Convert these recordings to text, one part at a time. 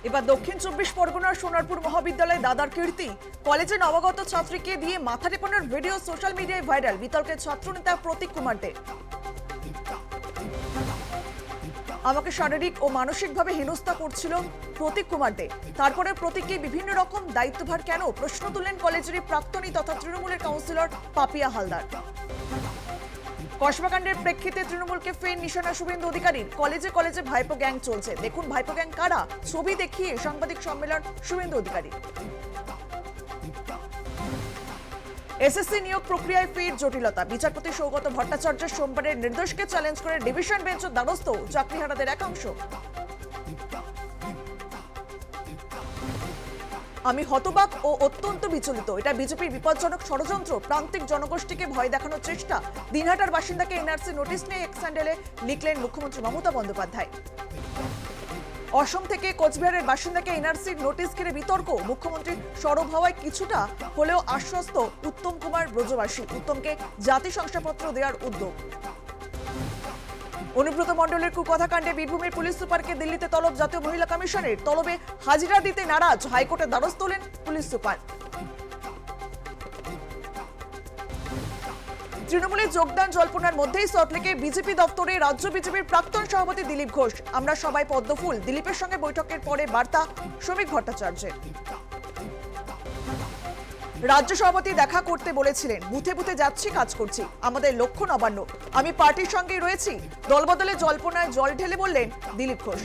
এবার দক্ষিণ 24 পরগনার সোনারপুর মহাবিদ্যালয়ে দাদার কীর্তি, কলেজে নবাগত ছাত্রীকে দিয়ে মাথা টেপানোর ভিডিও সোশ্যাল মিডিয়ায় ভাইরাল, বিতর্কে ছাত্রনেতা প্রতীক কুমার দে। আমাকে শারীরিক ও মানসিকভাবে হেনস্থা করছিল প্রতীক কুমার দে। তারপরে প্রতীককে বিভিন্ন রকম দায়িত্বভার কেন, প্রশ্ন তুললেন কলেজেরই প্রাক্তনী তথা তৃণমূলের কাউন্সিলর পাপিয়া হালদার। কসবাকাণ্ডের প্রেক্ষিতে তৃণমূলকে ফের নিশানা শুভেন্দু অধিকারীর, কলেজে কলেজে ভাইপো গ্যাং চলছে, দেখুন ভাইপো গ্যাং কারা, ছবি দেখিয়ে সাংবাদিক সম্মেলন শুভেন্দু অধিকারী। এসএসসি নিয়োগ প্রক্রিয়ায় ফের জটিলতা, বিচারপতি সৌগত ভট্টাচার্যের সোমবারের নির্দেশকে চ্যালেঞ্জ করে ডিভিশন বেঞ্চের দ্বারস্থ চাকরিহারাদের একাংশ। আমি হতবাক ও অত্যন্ত বিচলিত, এটা বিজেপির বিপজ্জনক ষড়যন্ত্র, প্রান্তিক জনগোষ্ঠীকে ভয় দেখানোর চেষ্টা। দিনহাটার বাসিন্দাকে এনআরসি নোটিশ নিয়ে এক্স হ্যান্ডেলে লিখলেন মুখ্যমন্ত্রী মমতা বন্দ্যোপাধ্যায়। অসম থেকে কোচবিহারের বাসিন্দাকে এনআরসির নোটিশ ঘিরে বিতর্ক, মুখ্যমন্ত্রীর সরব হওয়ায় কিছুটা হলেও আশ্বস্ত উত্তম কুমার ব্রজবাসী, উত্তমকে জাতি শংসাপত্র দেওয়ার উদ্যোগ। অনুব্রত মণ্ডলের কুকথাকাণ্ডে বীরভূমের পুলিশ সুপারকে দিল্লিতে তলব জাতীয় মহিলা কমিশনের, তলবে হাজিরা দিতে নারাজ, হাইকোর্টের দ্বারস্থ হলেন পুলিশ সুপার। তৃণমূলের যোগদান জল্পনার মধ্যেই সল্টলেকে বিজেপি দপ্তরে রাজ্য বিজেপির প্রাক্তন সভাপতি দিলীপ ঘোষ। আমরা সবাই পদ্মফুল, দিলীপের সঙ্গে বৈঠকের পরে বার্তা শ্রমিক ভট্টাচার্যের। রাজ্য সভাপতি দেখা করতে বলেছিলেন, বুথে বুথে যাচ্ছি, কাজ করছি, আমাদের লক্ষ্য নবান্ন, আমি পার্টির সঙ্গেই রয়েছি, দলবদলে জল্পনায় জল ঢেলে বললেন দিলীপ ঘোষ।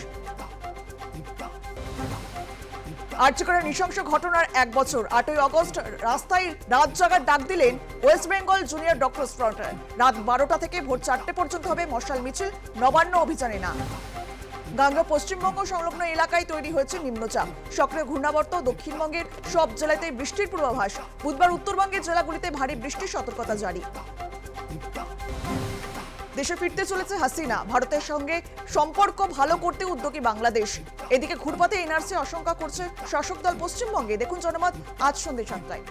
আর্যিকরের নৃশংস ঘটনার 1 বছর, 8ই আগস্ট রাস্তায় রাত জাগার ডাক দিলেন West Bengal junior doctors front. রাত 12টা থেকে ভোর 4টে পর্যন্ত হবে মশাল মিছিল, নবান্ন অভিযানে না। গাঙ্গা পশ্চিমবঙ্গ সংলগ্ন এলাকায় তৈরি হয়েছে নিম্নচাপ, সক্রিয় ঘূর্ণাবর্ত, দক্ষিণবঙ্গের সব জেলাতেই বৃষ্টির পূর্বাভাস, বুধবার উত্তরবঙ্গের জেলাগুলিতে ভারী বৃষ্টির সতর্কতা জারি। দেশে ফিরতে চলেছে হাসিনা, ভারতের সঙ্গে সম্পর্ক ভালো করতে উদ্যোগী বাংলাদেশ। এদিকে ঘুরপাতে এনআরসি আশঙ্কা করছে শাসক দল পশ্চিমবঙ্গে, দেখুন জনমত আজ সন্ধ্যে 7টায়।